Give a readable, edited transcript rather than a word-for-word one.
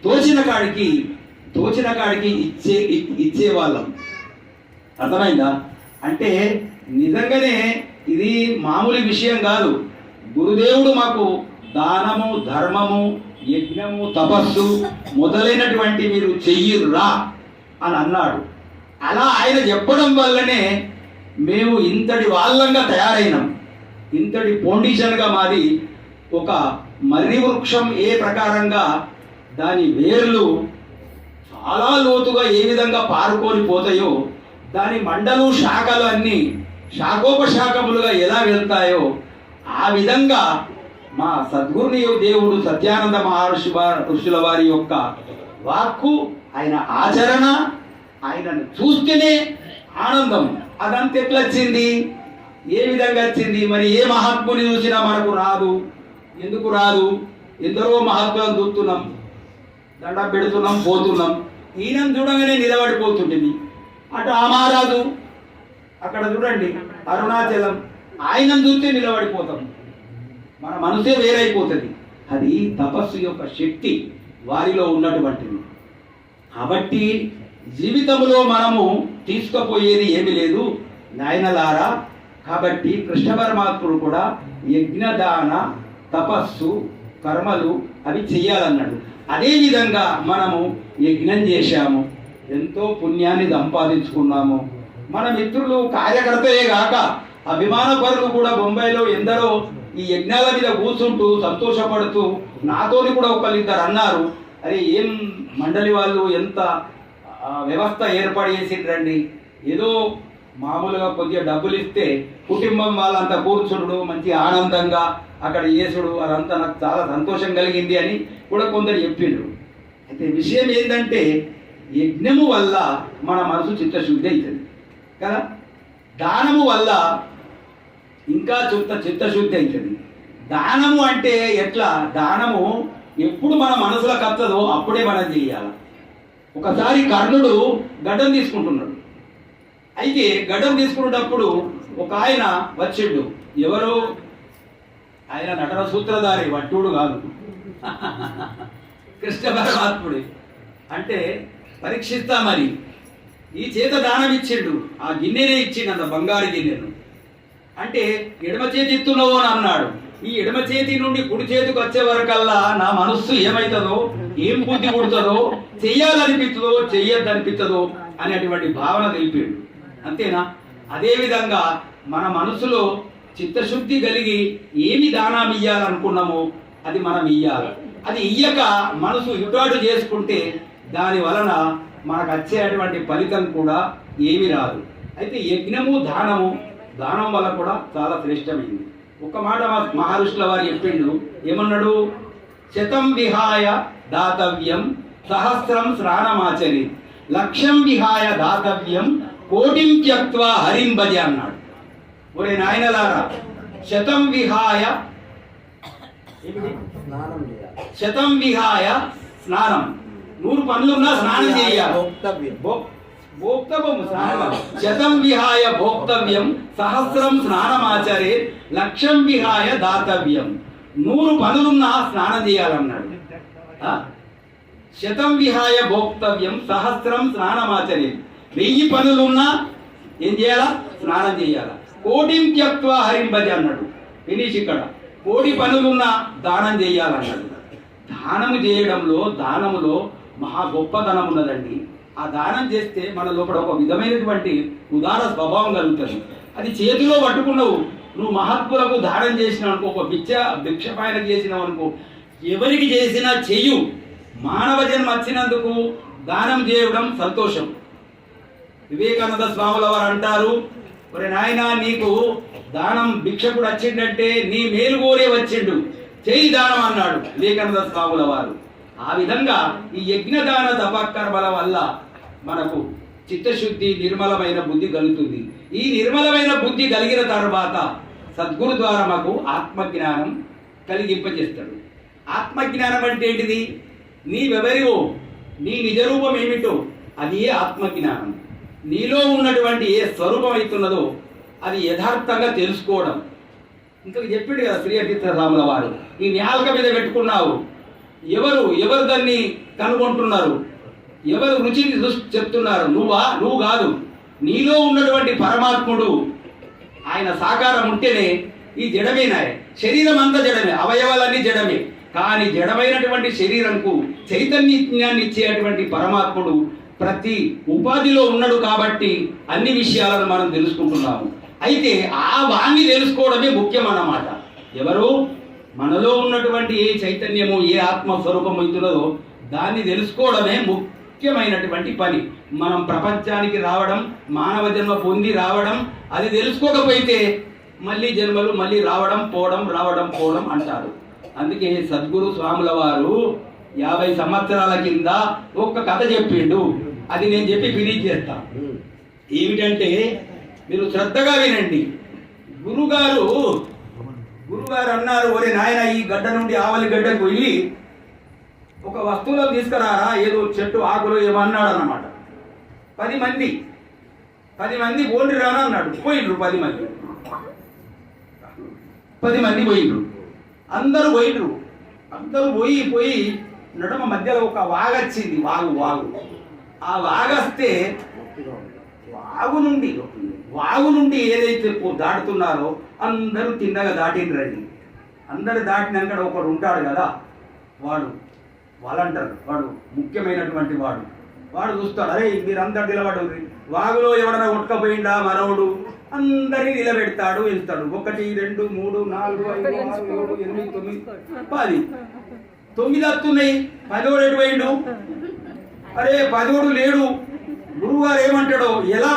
తోచిన కాడికి ఇచ్చేవాళ్ళం. అర్థమైందా? అంటే నిజంగానే ఇది మామూలు విషయం కాదు. గురుదేవుడు మాకు దానము, ధర్మము, యజ్ఞము, తపస్సు మొదలైనటువంటి మీరు చెయ్యిర్రా అని అన్నాడు. అలా ఆయన చెప్పడం వల్లనే మేము ఇంతటి వాళ్ళంగా తయారైనాం. ఇంతటి ఫౌండేషన్గా మాది ఒక మర్రి వృక్షం ఏ ప్రకారంగా దాని వేర్లు చాలా లోతుగా ఏ విధంగా పారుకొని పోతాయో, దాని మండలు శాఖలు అన్నీ శాఖోపశాఖములుగా ఎలా వెళ్తాయో ఆ విధంగా మా సద్గురుని దేవుడు సత్యానంద ఋషుల వారి యొక్క వాక్కు, ఆయన ఆచరణ, ఆయనను చూస్తేనే ఆనందం. అదంతా ఎట్లా వచ్చింది? ఏ విధంగా వచ్చింది? మరి ఏ మహాత్ముని చూసినా మనకు రాదు. ఎందుకు రాదు? ఎందరో మహాత్ములను చూస్తున్నాం, దండం పెడుతున్నాం, పోతున్నాం. ఈయనను చూడగానే నిలబడిపోతుంటుంది. అటు ఆ మహారాజు అక్కడ చూడండి, అరుణాచలం, ఆయనను చూస్తే నిలబడిపోతాం. మన మనసే వేరైపోతుంది. అది తపస్సు యొక్క శక్తి వారిలో ఉన్నటువంటిది. కాబట్టి జీవితంలో మనము తీసుకుపోయేది ఏమీ లేదు నాయనలారా. కాబట్టి కృష్ణ పరమాత్ముడు కూడా యజ్ఞదాన తపస్సు కర్మలు అవి చెయ్యాలన్నాడు. అదేవిధంగా మనము యజ్ఞం చేశాము, ఎంతో పుణ్యాన్ని సంపాదించుకున్నాము. మన మిత్రులు కార్యకర్తయే గాక అభిమానపరులు కూడా బొంబాయిలో ఎందరో ఈ యజ్ఞాల మీద కూర్చుంటూ సంతోషపడుతూ నాతోని కూడా ఒకళ్ళిద్దరు అన్నారు, అరే ఏం మండలి వాళ్ళు ఎంత వ్యవస్థ ఏర్పాటు చేసిండ్రండి, ఏదో మామూలుగా కొద్దిగా డబ్బులు ఇస్తే కుటుంబం వాళ్ళంతా కూర్చుడు మంచి ఆనందంగా అక్కడ చేసుడు, అదంతా నాకు చాలా సంతోషం కలిగింది అని కూడా కొందరు చెప్పిండ్రు. అయితే విషయం ఏంటంటే యజ్ఞము వల్ల మన మనసు చిత్తశుద్ధి అవుతుంది కదా, దానము వల్ల ఇంకా చిత్తశుద్ధి అవుతుంది. దానము అంటే ఎట్లా? దానము ఎప్పుడు మన మనసులోకి వస్తుందో అప్పుడే మనం చేయాలి. ఒకసారి కర్ణుడు గడ్డం తీసుకుంటున్నాడు. అయితే గడ్డం తీసుకునేటప్పుడు ఒక ఆయన వచ్చిండు. ఎవరు? ఆయన నటన సూత్రధారి, వట్టుడు కాదు, కృష్ణ పరమాత్ముడు. అంటే పరీక్షిస్తా మరి ఈ చేత దానం ఇచ్చిండు, ఆ గిన్నెనే ఇచ్చిండు, అంత బంగారు గిన్నెను. అంటే ఎడమ చేతి ఎత్తున్నావు అని అన్నాడు. ఈ ఎడమ చేతి నుండి కుడి చేతికి వచ్చే వరకల్లా నా మనస్సు ఏమవుతుందో, ఏం బుద్ధి పుడుతుందో, చెయ్యాలనిపిస్తుందో చెయ్యొద్దనిపిస్తుందో అనేటువంటి భావన తెలిపాడు. అంతేనా? అదేవిధంగా మన మనసులో చిత్తశుద్ధి కలిగి ఏమి దానం ఇయ్యాలనుకున్నామో అది మనం ఇయ్యాలి. అది ఇయ్యక మనసు ఇటువాటు చేసుకుంటే దాని వలన మనకు వచ్చేటువంటి ఫలితం కూడా ఏమి రాదు. అయితే యజ్ఞము దానం వల్ల కూడా చాలా శ్రేష్టమైంది. ఒక మాట మహర్షుల వారు చెప్పిండు, ఏమన్నాడు? శతం విహాయ దాతవ్యం సహస్రం స్నానమాచరి, లక్ష్యం విహాయ దాతవ్యం కోటిం త్యక్త్వా హరిం భజ అన్నాడు. ఒరే నాయనలారా, శతం విహాయ స్నానం, 100 పనులున్నా స్నానం చేయాలి. శతం విహాయ భోక్తవ్యం సహస్రం స్నానమాచరే, లక్ష్యం విహాయ దాతవ్యం. 100 పనులున్నా స్నానం చేయాలన్నాడు. శతం విహాయ భోక్తవ్యం సహస్రం స్నానమాచరే, 1000 పనులున్నా ఏం చేయాలా? స్నానం చేయాలా. కోటిం త్యక్త్వా హరిం భజ అన్నాడు. ఫినిష్ ఇక్కడ. 1,000 పనులున్నా దానం చేయాలన్నాడు. దానము చేయడంలో, దానములో మహా గొప్పతనం ఉన్నదండి. ఆ దానం చేస్తే మన లోపల ఒక విధమైనటువంటి ఉదార స్వభావం కలుగుతుంది. అది చేతిలో పట్టుకున్నావు, నువ్వు మహాత్ములకు దానం చేసినావు అనుకో, ఒక భిక్షపాయన చేసినావు అనుకో, ఎవరికి చేసినా చెయ్యు. మానవ జన్మ వచ్చినందుకు దానం చేయడం సంతోషం. వివేకానంద స్వాముల వారు అంటారు, ఒరే నాయనా, నీకు దానం భిక్షకుడు వచ్చిండంటే నీ మేలు కోరే వచ్చిండు, చేయి దానం అన్నాడు వివేకానంద స్వాముల వారు. ఆ విధంగా ఈ యజ్ఞదాన తపకర్మల వల్ల మనకు చిత్తశుద్ధి, నిర్మలమైన బుద్ధి కలుగుతుంది. ఈ నిర్మలమైన బుద్ధి కలిగిన తర్వాత సద్గురు ద్వారా మాకు ఆత్మజ్ఞానం కలిగింపజేస్తాడు. ఆత్మజ్ఞానం అంటే ఏంటిది? నీవెవరివో, నీ నిజరూపం ఏమిటో అది ఏ ఆత్మజ్ఞానం. నీలో ఉన్నటువంటి ఏ స్వరూపం అవుతున్నదో అది యథార్థంగా తెలుసుకోవడం. ఇంకా చెప్పిండు కదా శ్రీ అతీత రాముల వారు, ఈ న్యాలక మీద పెట్టుకున్నావు, ఎవరు దాన్ని కనుగొంటున్నారు? ఎవరు రుచిని చెప్తున్నారు? నువ్వు కాదు. నీలో ఉన్నటువంటి పరమాత్ముడు ఆయన సాకారం ఉంటేనే ఈ జడమేనా. శరీరం అంతా జడమే, అవయవాలన్నీ జడమే. కానీ జడమైనటువంటి శరీరంకు చైతన్యాన్ని ఇచ్చేటువంటి పరమాత్ముడు ప్రతి ఉపాధిలో ఉన్నాడు కాబట్టి అన్ని విషయాలను మనం తెలుసుకుంటున్నాము. అయితే ఆ వాణ్ణి తెలుసుకోవడమే ముఖ్యం అన్నమాట. ఎవరు? మనలో ఉన్నటువంటి ఏ చైతన్యము, ఏ ఆత్మస్వరూపం అవుతున్నదో దాన్ని తెలుసుకోవడమే ముఖ్యమైనటువంటి పని. మనం ప్రపంచానికి రావడం, మానవ జన్మ పొంది రావడం, అది తెలుసుకోకపోతే మళ్ళీ జన్మలు మళ్ళీ రావడం పోవడం అంటారు. అందుకే సద్గురు స్వాముల వారు 50 సంవత్సరాల కింద ఒక్క కథ చెప్పిండు. అది నేను చెప్పి ఫినిష్ చేస్తా. ఏమిటంటే మీరు శ్రద్ధగా వినండి. గురుగారు అన్నారు, ఒరే నాయన, ఈ గడ్డ నుండి ఆవలి గడ్డకు వెళ్ళి ఒక వస్తువులను తీసుకురారా, ఏదో చెట్టు ఆకులు ఏమన్నాడు అన్నమాట. 10 మంది పోండి రానా అన్నాడు. పోయిండ్రు 10 మంది పోయిండ్రు. అందరూ పోయి నడుమ మధ్యలో ఒక వాగొచ్చింది. వాగు ఆ వాగొస్తే వాగు నుండి ఏదైతే దాటుతున్నారో అందరూ తిన్నగా దాటిండ్రండి. అందరు దాటినాక ఒకడు ఉంటాడు కదా, వాడు వాలంటారు, వాడు ముఖ్యమైనటువంటి వాడు చూస్తాడు. అరే మీరందరు నిలబడు, వాగులో ఎవడన్నా కొట్టుకపోయిందా మనవుడు, అందరినీ నిలబెడతాడు, వెళ్తాడు. 1 2 3 4 5 6 7 8 9 10 వస్తున్నాయి. 10 ఎటు పోయిండు? అరే 10 లేడు. గురువుగారు ఏమంటాడో ఎలా